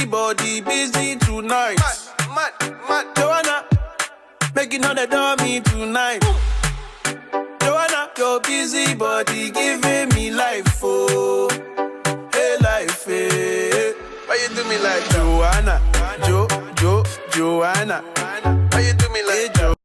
body busy tonight. Mad. Joanna, making all the dummy tonight. Joanna, your busy body giving me life, oh. Hey, life, hey. Why you do me like Joanna? Joanna. Why you do me like Joanna?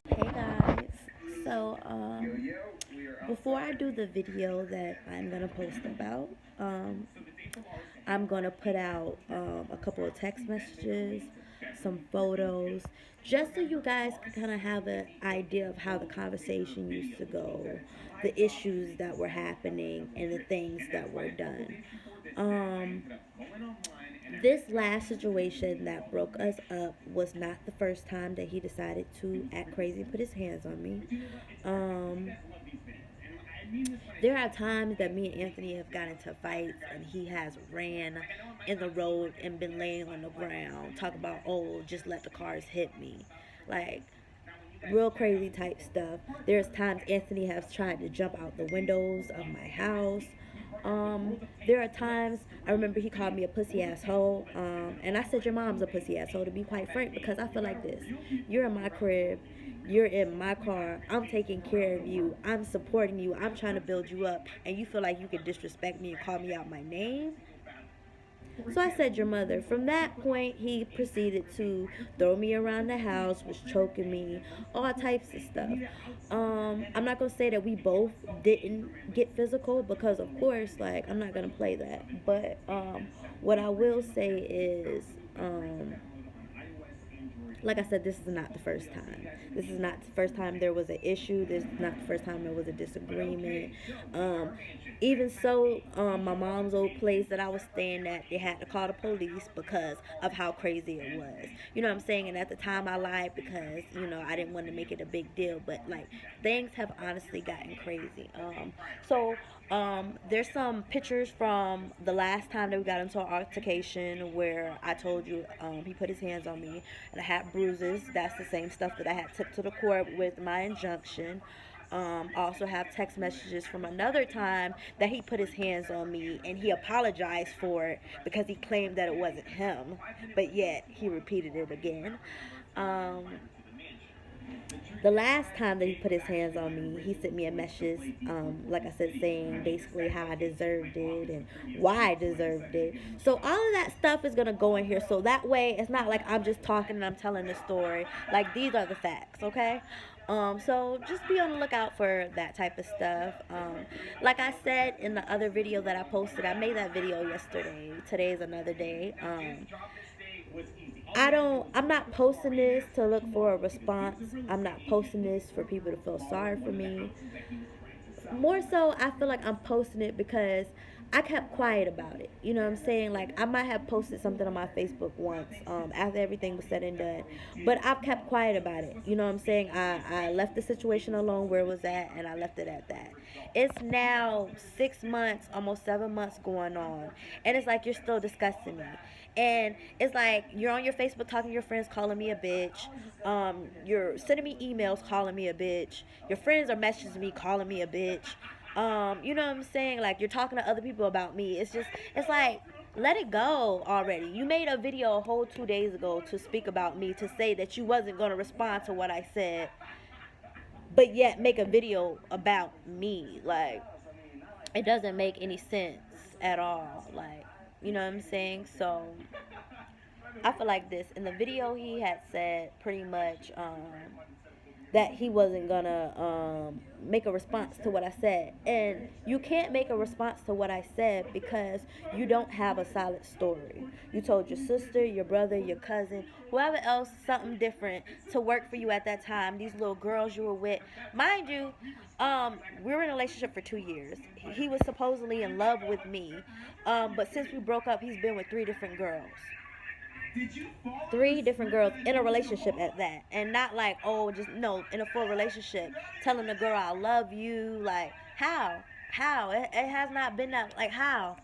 Hey guys, so before I do the video that I'm gonna post about, I'm gonna put out a couple of text messages, some photos, just so you guys can kind of have an idea of how the conversation used to go, the issues that were happening, and the things that were done. Um, this last situation that broke us up was not the first time that he decided to act crazy and put his hands on me. Um, there are times that me and Anthony have gotten into fights and he has ran in the road and been laying on the ground, talk about, oh, just let the cars hit me. Like, real crazy type stuff. There's times Anthony has tried to jump out the windows of my house. There are times I remember he called me a pussy asshole, and I said your mom's a pussy asshole, to be quite frank, because I feel like this: you're in my crib, you're in my car, I'm taking care of you, I'm supporting you, I'm trying to build you up, and you feel like you can disrespect me and call me out my name. So I said your mother. From that point, he proceeded to throw me around the house, was choking me, all types of stuff. I'm not gonna say that we both didn't get physical because, of course, like I'm not gonna play that. But what I will say is, like I said, this is not the first time. This is not the first time there was an issue. This is not the first time there was a disagreement. Even so, my mom's old place that I was staying at, they had to call the police because of how crazy it was. You know what I'm saying? And at the time I lied because, I didn't want to make it a big deal. But, like, things have honestly gotten crazy. There's some pictures from the last time that we got into an altercation where I told you he put his hands on me and I had bruises. That's the same stuff that I had took to the court with my injunction. I also have text messages from another time that he put his hands on me and he apologized for it because he claimed that it wasn't him, but yet he repeated it again. Um, the last time that he put his hands on me, he sent me a message, like I said, saying basically how I deserved it and why I deserved it. So all of that stuff is gonna go in here, so that way it's not like I'm just talking and I'm telling the story. Like, these are the facts, okay? So just be on the lookout for that type of stuff. Like I said in the other video that I posted, I made that video yesterday. Today is another day. I'm not posting this to look for a response. I'm not posting this for people to feel sorry for me. More so, I feel like I'm posting it because I kept quiet about it. You know what I'm saying? Like, I might have posted something on my Facebook once, after everything was said and done, but I've kept quiet about it. You know what I'm saying? I left the situation alone where it was at, and I left it at that. It's now 6 months, almost 7 months going on, and it's like you're still discussing me. And it's like you're on your Facebook talking to your friends, calling me a bitch. You're sending me emails calling me a bitch. Your friends are messaging me calling me a bitch. You know what I'm saying? Like, you're talking to other people about me. It's like, let it go already. You made a video a whole 2 days ago to speak about me, to say that you wasn't going to respond to what I said, but yet make a video about me. Like, it doesn't make any sense at all. Like, you know what I'm saying? So I feel like this. In the video, he had said pretty much that he wasn't gonna make a response to what I said. And you can't make a response to what I said because you don't have a solid story. You told your sister, your brother, your cousin, whoever else, something different to work for you at that time. These little girls you were with. Mind you, we were in a relationship for 2 years. He was supposedly in love with me. But since we broke up, he's been with 3 different girls. 3 different girls in a relationship at that. And not like, oh, just, no, in a full relationship, telling the girl I love you. Like, how? How? It has not been that, like, how?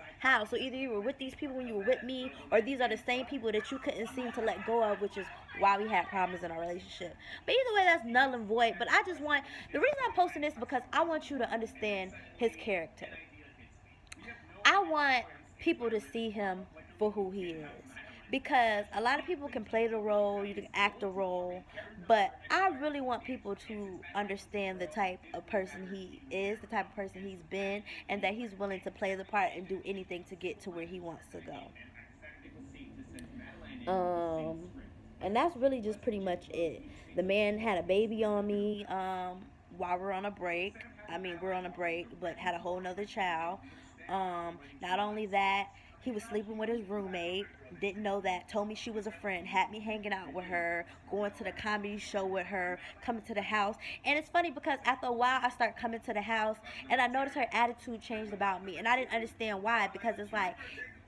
So either you were with these people when you were with me, or these are the same people that you couldn't seem to let go of, which is why we had problems in our relationship. But either way, that's null and void. But I just want, the reason I'm posting this because I want you to understand his character. I want people to see him for who he is. Because a lot of people can play the role, you can act the role, but I really want people to understand the type of person he is, the type of person he's been, and that he's willing to play the part and do anything to get to where he wants to go. And that's really just pretty much it. The man had a baby on me while we're on a break. I mean, we're on a break, but had a whole nother child. Not only that, he was sleeping with his roommate. Didn't know that. Told me she was a friend. Had me hanging out with her. Going to the comedy show with her. Coming to the house. And it's funny because after a while, I start coming to the house, and I noticed her attitude changed about me, and I didn't understand why. Because it's like,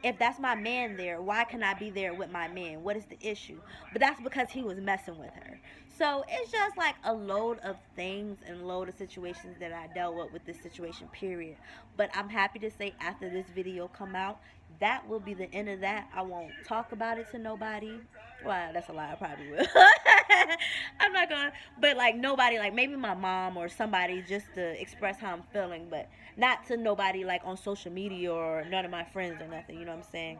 if that's my man there, why can I be there with my man? What is the issue? But that's because he was messing with her. So it's just like a load of things and load of situations that I dealt with this situation, period. But I'm happy to say after this video come out, that will be the end of that. I won't talk about it to nobody. Well, that's a lie. I probably will. I'm not gonna, but like nobody, like maybe my mom or somebody, just to express how I'm feeling, but not to nobody like on social media or none of my friends or nothing. You know what I'm saying?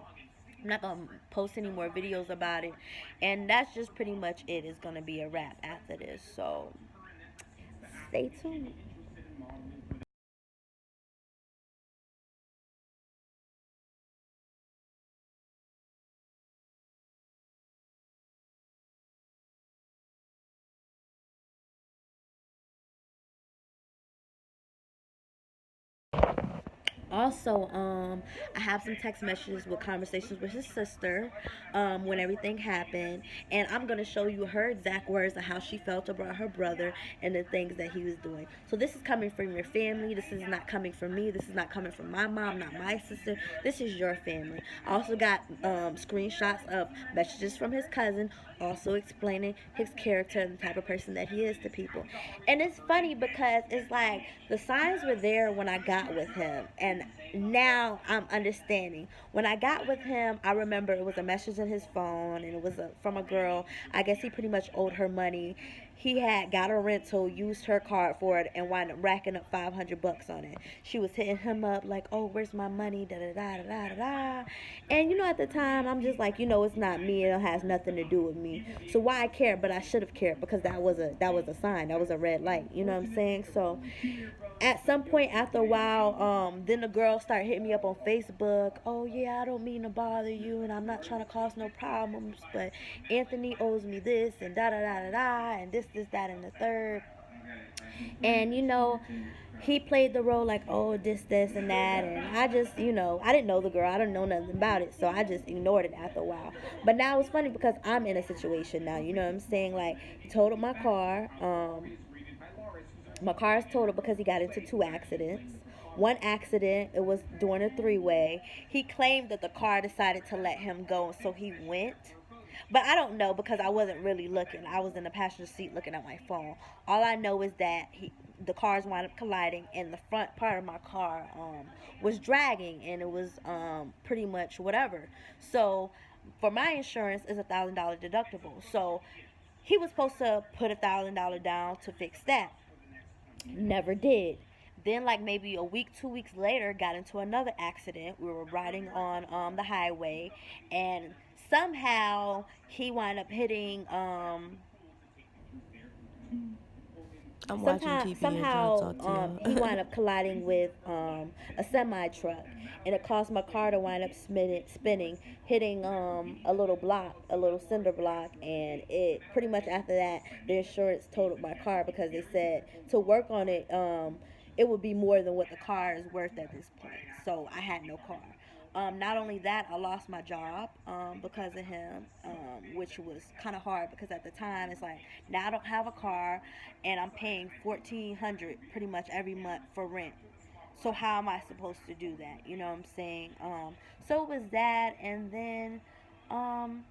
I'm not gonna post any more videos about it, and that's just pretty much it. It's gonna be a wrap after this. So stay tuned. Also, I have some text messages with conversations with his sister when everything happened, and I'm gonna show you her exact words of how she felt about her brother and the things that he was doing. So this is coming from your family. This is not coming from me. This is not coming from my mom, not my sister. This is your family. I also got screenshots of messages from his cousin, also explaining his character and the type of person that he is to people. And it's funny because it's like the signs were there when I got with him, and now I'm understanding. When I got with him, I remember it was a message in his phone, and it was from a girl. I guess he pretty much owed her money. He had got a rental, used her card for it, and wound up racking up $500 on it. She was hitting him up like, "Oh, where's my money?" Da da da da da da. And at the time, I'm just like, it's not me. It has nothing to do with me. So why I care? But I should have cared because that was a sign. That was a red light. You know what I'm saying? So at some point after a while, then the girl started hitting me up on Facebook. "Oh yeah, I don't mean to bother you, and I'm not trying to cause no problems, but Anthony owes me this and da da da da da, and this that and the third." And he played the role like, "Oh, this and that," and I just, I didn't know the girl. I didn't know nothing about it, so I just ignored it after a while. But now it's funny because I'm in a situation now. You know what I'm saying? Like, he totaled my car. My car is totaled because he got into two accidents. One accident, it was during a three-way. He claimed that the car decided to let him go, so he went. But I don't know because I wasn't really looking. I was in the passenger seat looking at my phone. All I know is that the cars wound up colliding, and the front part of my car was dragging, and it was pretty much whatever. So for my insurance, is $1,000 deductible. So he was supposed to put $1,000 down to fix that. Never did. Then, like maybe a week, 2 weeks later, got into another accident. We were riding on the highway, and somehow he wound up hitting I'm watching somehow TV and trying to somehow talk to he you. wound up colliding with a semi truck, and it caused my car to wind up spinning, hitting a little block, a little cinder block, and it pretty much after that the insurance totaled my car because they said to work on it, it would be more than what the car is worth at this point. So I had no car. Not only that, I lost my job because of him, which was kind of hard because at the time it's like, now I don't have a car, and I'm paying $1,400 pretty much every month for rent. So how am I supposed to do that? You know what I'm saying? So it was that, and then um,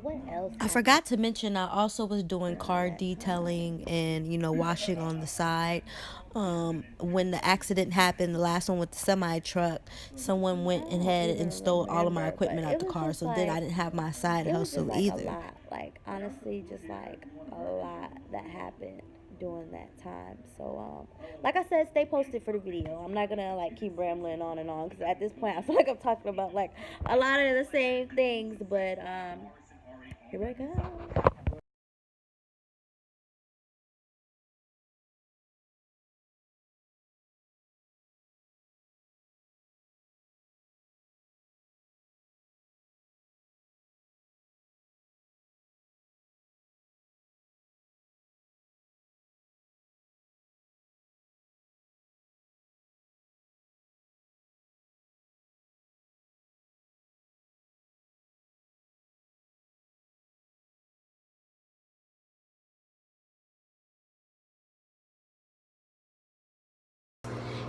What else? I forgot to mention I also was doing car detailing and, you know, washing on the side. When the accident happened, the last one with the semi truck, someone went and had and stole all of my Remember, but equipment out it the was car. just So then like, I didn't have my side it was just hustle like a either. lot. Like, honestly, just like a lot that happened during that time. So, like I said, stay posted for the video. I'm not gonna like keep rambling on and on because at this point I feel like I'm talking about like a lot of the same things. But here we go.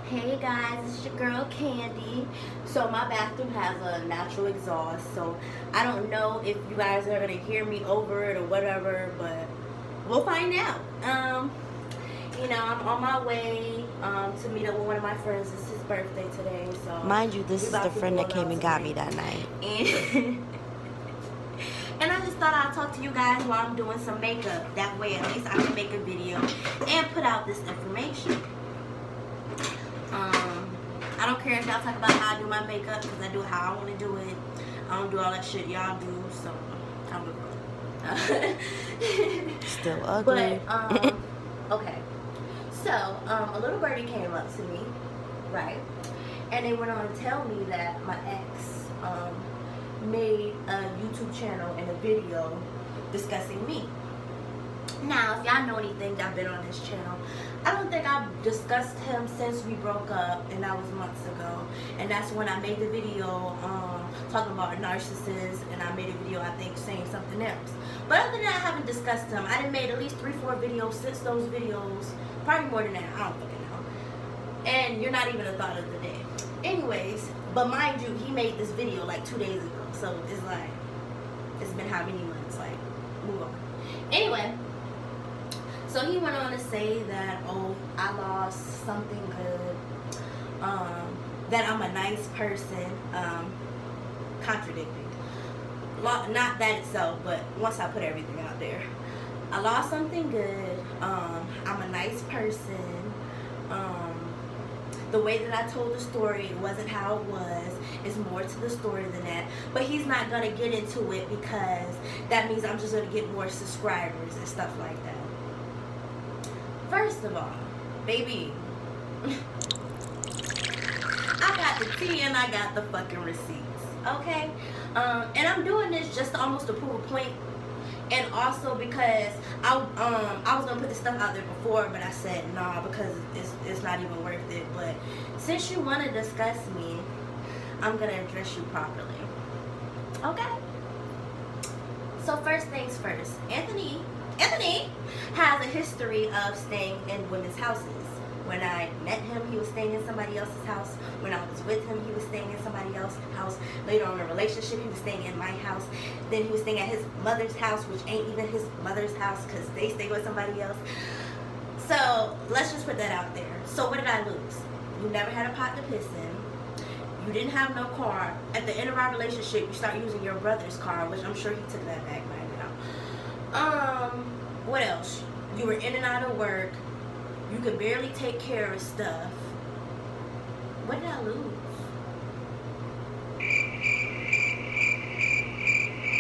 Hey guys, it's your girl Candy. So my bathroom has a natural exhaust, so I don't know if you guys are gonna hear me over it or whatever, but we'll find out. I'm on my way to meet up with one of my friends. It's his birthday today, so Mind you, this is the friend that came and got me that night. And I just thought I'd talk to you guys while I'm doing some makeup. That way, at least I can make a video and put out this information. I don't care if y'all talk about how I do my makeup because I do it how I want to do it. I don't do all that shit y'all do, so I'm good. Still ugly. But, okay. So, a little birdie came up to me, right? And they went on to tell me that my ex made a YouTube channel and a video discussing me. Now, if y'all know anything, y'all been on this channel. I don't think I've discussed him since we broke up, and that was months ago. And that's when I made the video talking about a narcissist, and I made a video, I think, saying something else. But other than that, I haven't discussed him. I done made at least 3-4 videos since those videos. Probably more than that, I don't fucking know. And you're not even a thought of the day. Anyways, but mind you, he made this video like 2 days ago. So it's like, it's been how many months? Like, move on. Anyway. So he went on to say that, oh, I lost something good, that I'm a nice person, contradicting. Not that itself, but once I put everything out there. I lost something good, I'm a nice person, the way that I told the story wasn't how it was. It's more to the story than that. But he's not going to get into it because that means I'm just going to get more subscribers and stuff like that. First of all, baby, I got the tea and I got the fucking receipts, okay? And I'm doing this just to almost to prove a point, and also because I was gonna put this stuff out there before, but I said nah because it's not even worth it. But since you want to discuss me, I'm gonna address you properly, okay? So first things first, Anthony has a history of staying in women's houses. When I met him, he was staying in somebody else's house. When I was with him, he was staying in somebody else's house. Later on in a relationship, he was staying in my house. Then he was staying at his mother's house, which ain't even his mother's house because they stay with somebody else. So let's just put that out there. So what did I lose? You never had a pot to piss in. You didn't have no car. At the end of our relationship, you start using your brother's car, which I'm sure he took that back by now. What else? You were in and out of work. You could barely take care of stuff. What did I lose?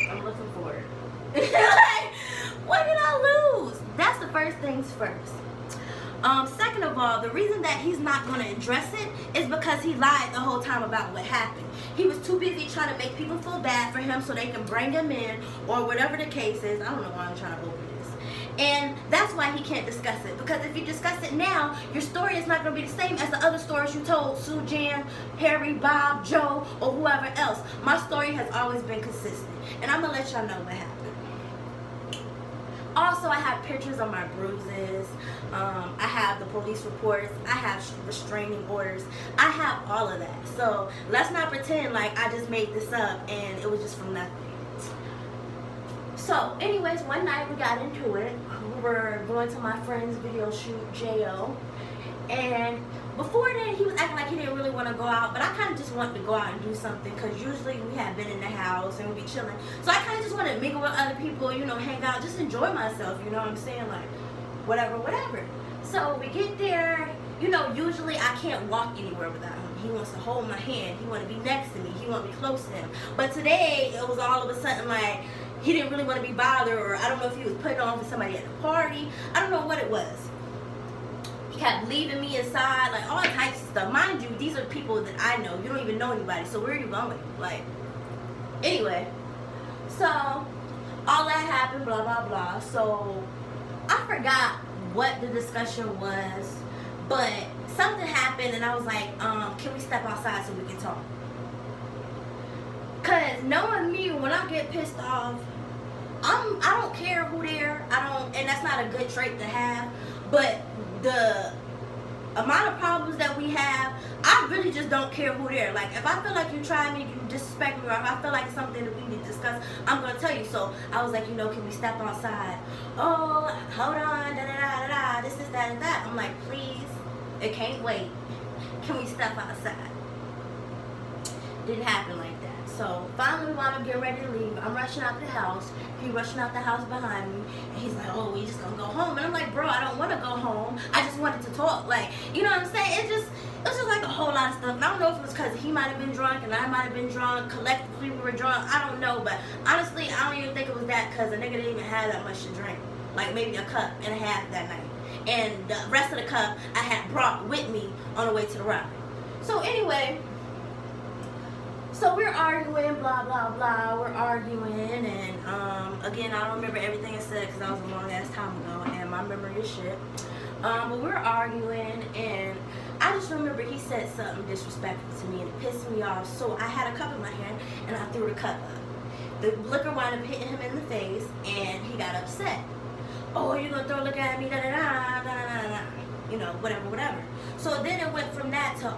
I'm looking for it. Like, what did I lose? That's the first things first. Second of all, the reason that he's not going to address it is because he lied the whole time about what happened. He was too busy trying to make people feel bad for him so they can bring him in or whatever the case is. I don't know why I'm trying to open this. And that's why he can't discuss it. Because if you discuss it now, your story is not going to be the same as the other stories you told Sue Jan, Harry, Bob, Joe, or whoever else. My story has always been consistent. And I'm going to let y'all know what happened. Also, I have pictures of my bruises. I have the police reports. I have restraining orders. I have all of that. So let's not pretend like I just made this up and it was just from nothing. So, anyways, one night we got into it. We were going to my friend's video shoot, J.O. And before then, he was acting like he didn't really want to go out, but I kind of just wanted to go out and do something, because usually we had been in the house and we'd be chilling. So I kind of just wanted to mingle with other people, you know, hang out, just enjoy myself, you know what I'm saying? Like, whatever. So we get there, you know, usually I can't walk anywhere without him. He wants to hold my hand. He wants to be next to me. He wants to be close to him. But today, it was all of a sudden like, he didn't really want to be bothered, or I don't know if he was putting on for somebody at the party. I don't know what it was. He kept leaving me inside, like all types of stuff. Mind you, these are people that I know. You don't even know anybody, so where are you going? Like, anyway. So, all that happened, blah, blah, blah. So, I forgot what the discussion was, but something happened and I was like, can we step outside so we can talk? Cause knowing me, when I get pissed off, I don't care who there. And that's not a good trait to have. But the amount of problems that we have, I really just don't care who there. Like, if I feel like you try me, you disrespect me, or if I feel like it's something that we need to discuss, I'm gonna tell you. So I was like, you know, can we step outside? Oh, hold on, da da da da da, this, that, and that. I'm like, please, it can't wait. Can we step outside? Didn't happen like that. So finally, while I'm getting ready to leave, I'm rushing out the house. He rushing out the house behind me, and he's like, "Oh, we just gonna go home?" And I'm like, "Bro, I don't want to go home. I just wanted to talk." Like, you know what I'm saying? It was just like a whole lot of stuff. And I don't know if it was because he might have been drunk and I might have been drunk. Collectively, we were drunk. I don't know, but honestly, I don't even think it was that, because the nigga didn't even have that much to drink. Like maybe a cup and a half that night, and the rest of the cup I had brought with me on the way to the ride. So anyway. So we're arguing, blah, blah, blah. We're arguing, and again, I don't remember everything I said because that was a long ass time ago, and my memory is shit. But we're arguing, and I just remember he said something disrespectful to me, and it pissed me off. So I had a cup in my hand, and I threw the cup up. The liquor wound up hitting him in the face, and he got upset. Oh, you gonna throw liquor at me, da da da da da da. You know, whatever. So then it went from that to,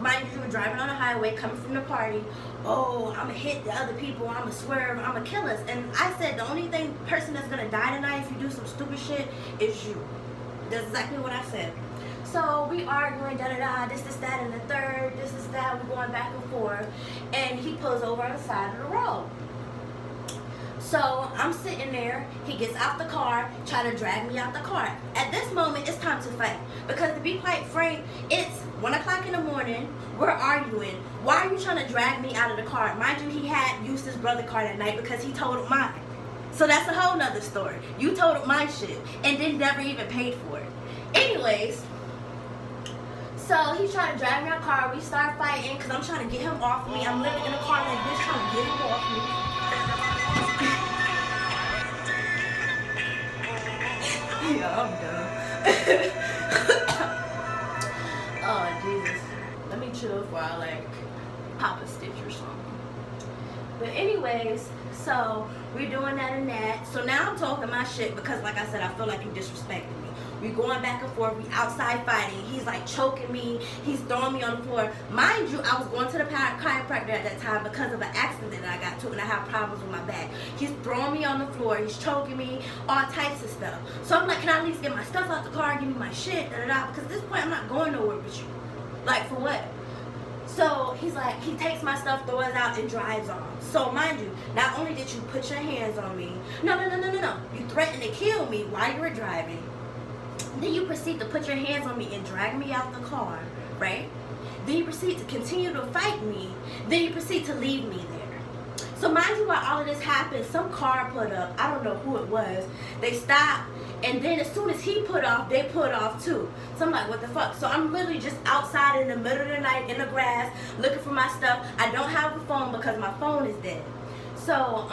mind you, we were driving on the highway, coming from the party. Oh, I'm gonna hit the other people, I'm gonna swerve, I'm gonna kill us. And I said, the only person that's gonna die tonight if you do some stupid shit is you. That's exactly what I said. So we arguing, da da da, this, that, and the third, this, that, we're going back and forth. And he pulls over on the side of the road. So I'm sitting there, he gets out the car, trying to drag me out the car. At this moment, it's time to fight. Because to be quite frank, it's 1 o'clock in the morning, we're arguing. Why are you trying to drag me out of the car? Mind you, he had used his brother's car that night because he totaled mine. So that's a whole nother story. You totaled my shit and then never even paid for it. Anyways, so he's trying to drag me out the car. We start fighting because I'm trying to get him off me. I'm living in a car like this, trying to get him off me. Yeah, I'm done. Oh, Jesus. Let me chill before I, like, pop a stitch or something. But anyways, so we're doing that and that. So now I'm talking my shit because, like I said, I feel like you disrespected me. We're going back and forth. We outside fighting. He's, like, choking me. He's throwing me on the floor. Mind you, I was going to the chiropractor at that time because of an accident that I got to, and I have problems with my back. He's throwing me on the floor. He's choking me. All types of stuff. So I'm like, can I at least get my stuff out the car, give me my shit, da-da-da? Because at this point, I'm not going nowhere with you. Like, for what? So he's like, he takes my stuff, throws it out, and drives on. So mind you, not only did you put your hands on me, no. You threatened to kill me while you were driving. Then you proceed to put your hands on me and drag me out the car, right? Then you proceed to continue to fight me. Then you proceed to leave me there. So mind you, while all of this happened, some car put up. I don't know who it was. They stopped, and then as soon as he put off, they put off too. So I'm like, what the fuck? So I'm literally just outside in the middle of the night in the grass looking for my stuff. I don't have a phone because my phone is dead. So,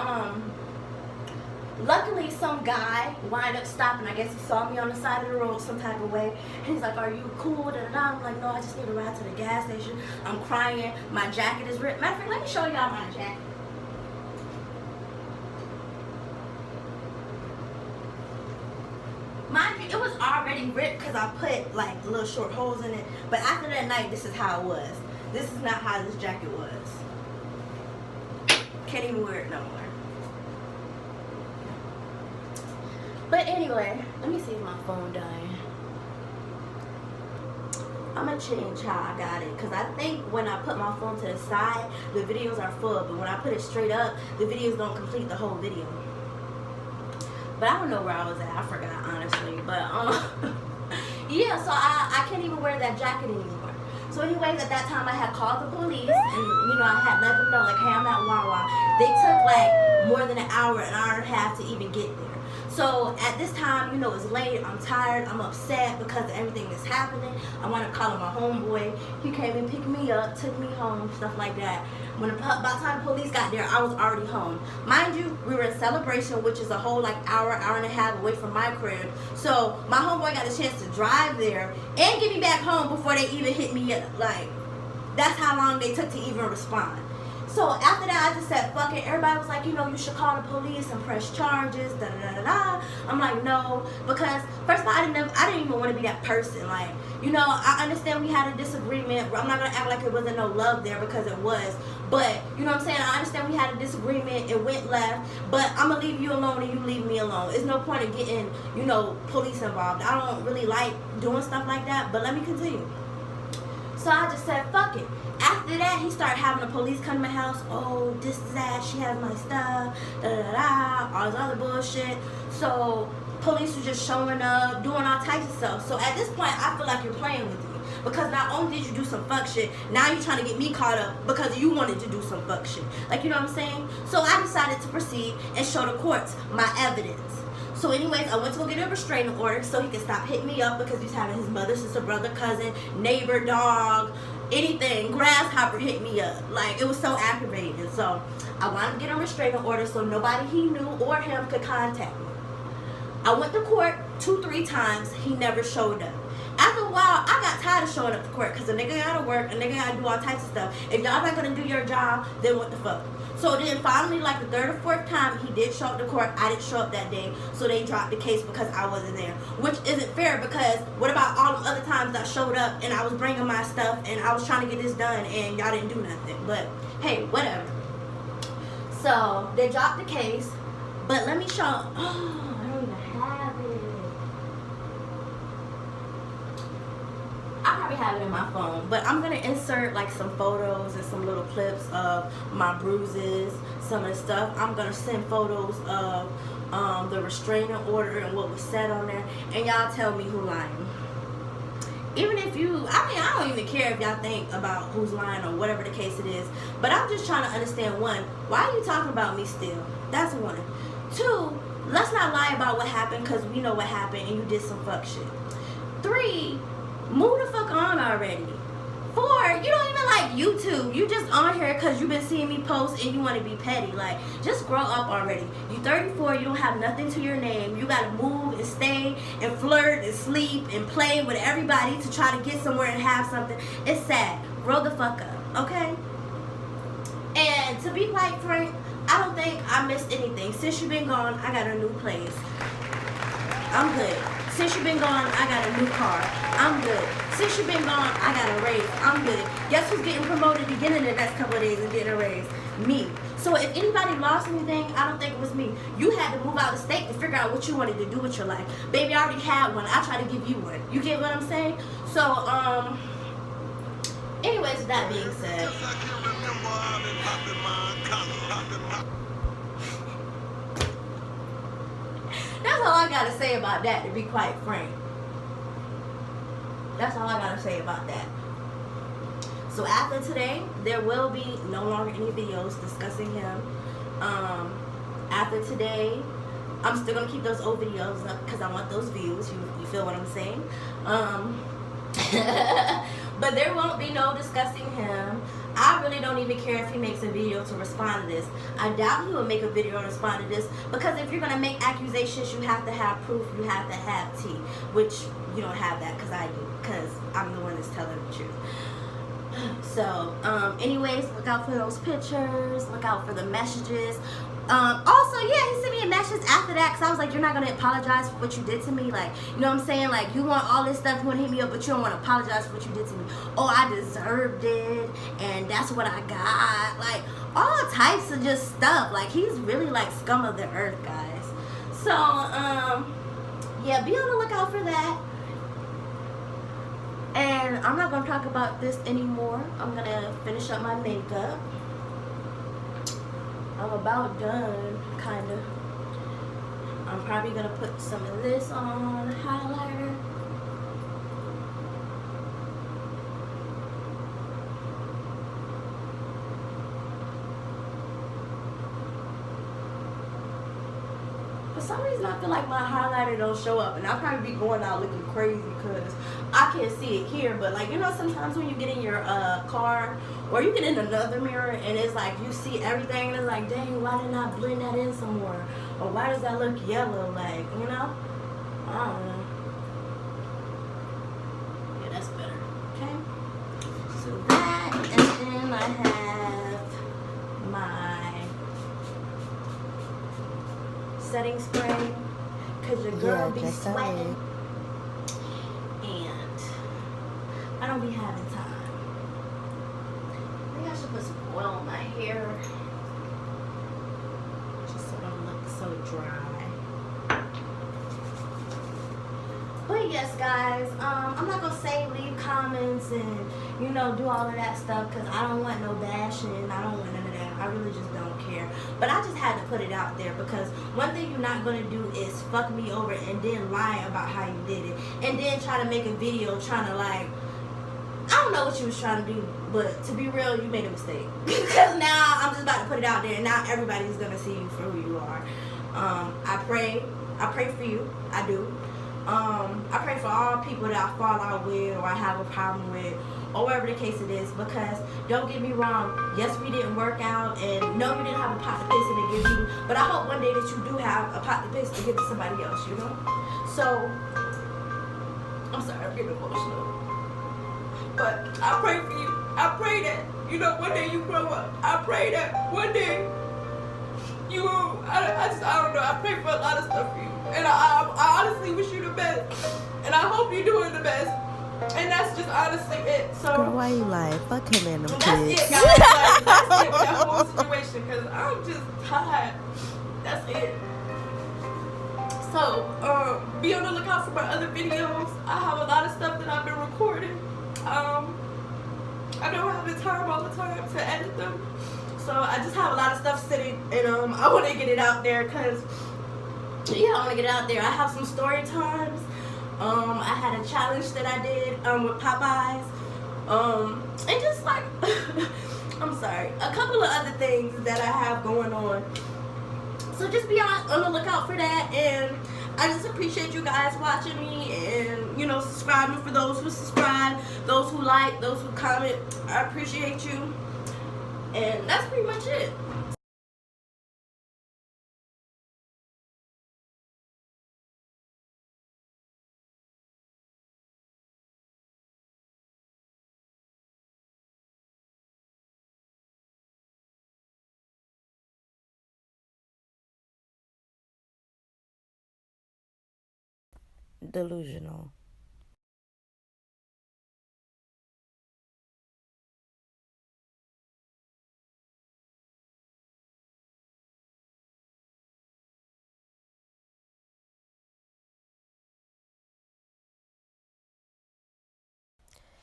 luckily, some guy wound up stopping. I guess he saw me on the side of the road some type of way. And he's like, are you cool? Da-da-da. I'm like, no, I just need a ride to the gas station. I'm crying. My jacket is ripped. Matter of fact, let me show y'all my jacket. Mind you, it was already ripped because I put like little short holes in it. But after that night, this is how it was. This is not how this jacket was. Can't even wear it no more. But anyway, let me see if my phone dying. I'm gonna change how I got it, because I think when I put my phone to the side, the videos are full, but when I put it straight up, the videos don't complete the whole video. But I don't know where I was at. I forgot, honestly. But yeah, so I can't even wear that jacket anymore. So anyways, at that time I had called the police, and you know, I had let them know, like, hey, I'm at Wawa. They took like more than an hour and a half to even get there. So at this time, you know, it's late, I'm tired, I'm upset because of everything that's happening. I want to call my homeboy. He came and picked me up, took me home, stuff like that. By the time the police got there, I was already home. Mind you, we were in Celebration, which is a whole like hour and a half away from my crib. So my homeboy got a chance to drive there and get me back home before they even hit me up. Like, that's how long they took to even respond. So after that, I just said, fuck it. Everybody was like, you know, you should call the police and press charges, da da da da. I'm like, no, because first of all, I didn't even want to be that person. Like, you know, I understand we had a disagreement. I'm not gonna act like it wasn't no love there, because it was. But you know what I'm saying? I understand we had a disagreement. It went left, but I'm gonna leave you alone and you leave me alone. There's no point in getting, you know, police involved. I don't really like doing stuff like that. But let me continue. So I just said, fuck it. After that, he started having the police come to my house. Oh, this is that. She has my stuff. Da da da. All this other bullshit. So police were just showing up, doing all types of stuff. So at this point, I feel like you're playing with me, because not only did you do some fuck shit, now you're trying to get me caught up because you wanted to do some fuck shit. Like, you know what I'm saying? So I decided to proceed and show the courts my evidence. So anyways, I went to go get a restraining order so he could stop hitting me up, because he's having his mother, sister, brother, cousin, neighbor, dog, anything, grasshopper hit me up. Like, it was so aggravating. So I wanted to get a restraining order so nobody he knew or him could contact me. I went to court 2-3 times. He never showed up. After a while, I got tired of showing up to court, because a nigga gotta work, a nigga gotta do all types of stuff. If y'all not gonna do your job, then what the fuck? So then finally, like the 3rd or 4th time, he did show up to court. I didn't show up that day, so they dropped the case because I wasn't there. Which isn't fair, because what about all the other times I showed up and I was bringing my stuff and I was trying to get this done and y'all didn't do nothing? But hey, whatever. So they dropped the case, but let me show. Oh, I don't even have it. I probably have it in my phone, but I'm gonna insert like some photos and some little clips of my bruises, some of the stuff. I'm gonna send photos of the restraining order and what was said on there, and y'all tell me who lying. Even if you, I don't even care if y'all think about who's lying or whatever the case it is, but I'm just trying to understand, one, why are you talking about me still? That's one. Two, let's not lie about what happened, because we know what happened and you did some fuck shit. 3, move the fuck on already. 4, you don't even like YouTube. You just on here because you've been seeing me post and you want to be petty. Like, just grow up already. You 34, you don't have nothing to your name. You got to move and stay and flirt and sleep and play with everybody to try to get somewhere and have something. It's sad. Grow the fuck up, okay? And to be quite frank, I don't think I missed anything. Since you've been gone, I got a new place. I'm good. Since you've been gone, I got a new car. I'm good. Since you've been gone, I got a raise. I'm good. Guess who's getting promoted beginning the next couple of days and getting a raise? Me. So if anybody lost anything, I don't think it was me. You had to move out of state to figure out what you wanted to do with your life. Baby, I already had one. I tried to give you one. You get what I'm saying? So, anyways, with that being said, that's all I gotta say about that, to be quite frank. That's all I gotta say about that. So after today, there will be no longer any videos discussing him. After today, I'm still gonna keep those old videos up because I want those views. You feel what I'm saying? But there won't be no discussing him. I really don't even care if he makes a video to respond to this. I doubt he will make a video to respond to this, because if you're going to make accusations, you have to have proof, you have to have tea, which you don't have that, because I do, because I'm the one that's telling the truth. So, anyways, look out for those pictures, look out for the messages. Also, yeah, he sent me a message after that, because I was like, you're not going to apologize for what you did to me? Like, you know what I'm saying? Like, you want all this stuff, you want to hit me up, but you don't want to apologize for what you did to me. Oh, I deserved it, and that's what I got. Like, all types of just stuff. Like, he's really like scum of the earth, guys. So, yeah, be on the lookout for that. And I'm not gonna talk about this anymore. I'm gonna finish up my makeup. I'm about done, kinda. I'm probably gonna put some of this on highlighter. For some reason, I feel like my highlighter don't show up, and I'll probably be going out looking crazy because I can't see it here. But like, you know, sometimes when you get in your car or you get in another mirror and it's like you see everything and it's like, dang, why didn't I blend that in somewhere? Or why does that look yellow? Like, you know, I don't know. Yeah, that's better. Okay. So that, and then I have my setting spray because your girl be sweating and I don't be having time. I think I should put some oil on my hair just so I don't look so dry. But yes, guys, I'm not gonna say leave comments and, you know, do all of that stuff because I don't want no bashing. I don't want none of that. I really just don't care. But I just had to put it out there because one thing you're not gonna do is fuck me over and then lie about how you did it and then try to make a video trying to like, I don't know what you was trying to do, but to be real, you made a mistake. Because now I'm just about to put it out there and now everybody's gonna see you for who you are. I pray for you. I do. I pray for all people that I fall out with or I have a problem with or whatever the case it is, because don't get me wrong, yes, we didn't work out and no, you didn't have a pot to piss in to give you, but I hope one day that you do have a pot to piss to give to somebody else, you know? So, I'm sorry, I'm getting emotional, but I pray for you. I pray that, you know, one day you grow up. I pray that one day you will, I don't know, I pray for a lot of stuff for you. And I honestly wish you the best. And I hope you're doing the best. And that's just honestly it. So, girl, why you lying? Fuck him and them that's kids. it, guys. Like, that's it with that whole situation. Because I'm just tired. That's it. So, be on the lookout for my other videos. I have a lot of stuff that I've been recording. I don't have the time all the time to edit them. So I just have a lot of stuff sitting, and I want to get it out there because, yeah, I want to get it out there. I have some story times. I had a challenge that I did with Popeyes, and just like, I'm sorry, a couple of other things that I have going on. So just be on the lookout for that, and I just appreciate you guys watching me and, you know, subscribing for those who subscribe, those who like, those who comment. I appreciate you. And that's pretty much it. Delusional.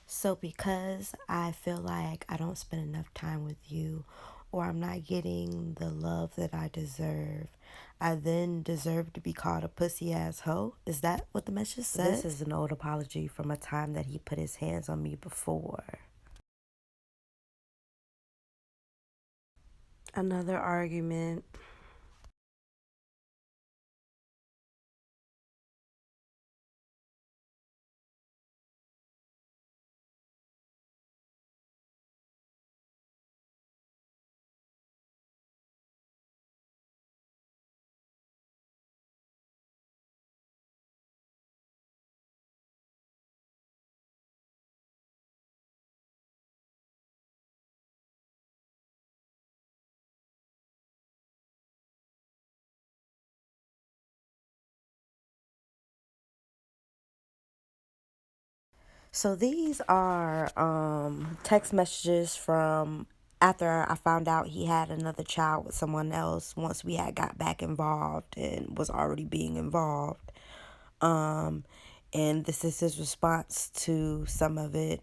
So because I feel like I don't spend enough time with you or I'm not getting the love that I deserve, I then deserve to be called a pussy ass hoe? Is that what the message says? This is an old apology from a time that he put his hands on me before. Another argument. So these are text messages from after I found out he had another child with someone else once we had got back involved and was already being involved. And this is his response to some of it.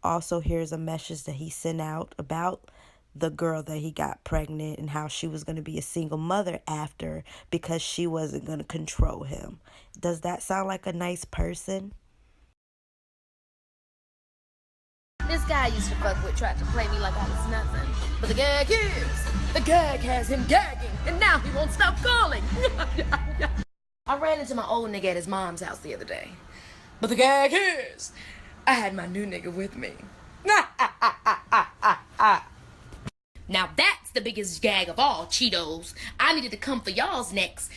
Also, here's a message that he sent out about the girl that he got pregnant and how she was going to be a single mother after because she wasn't going to control him. Does that sound like a nice person? This guy I used to fuck with tried to play me like I was nothing. But the gag is, the gag has him gagging, and now he won't stop calling. I ran into my old nigga at his mom's house the other day. But the gag is, I had my new nigga with me. Now that's the biggest gag of all, Cheetos. I needed to come for y'all's next.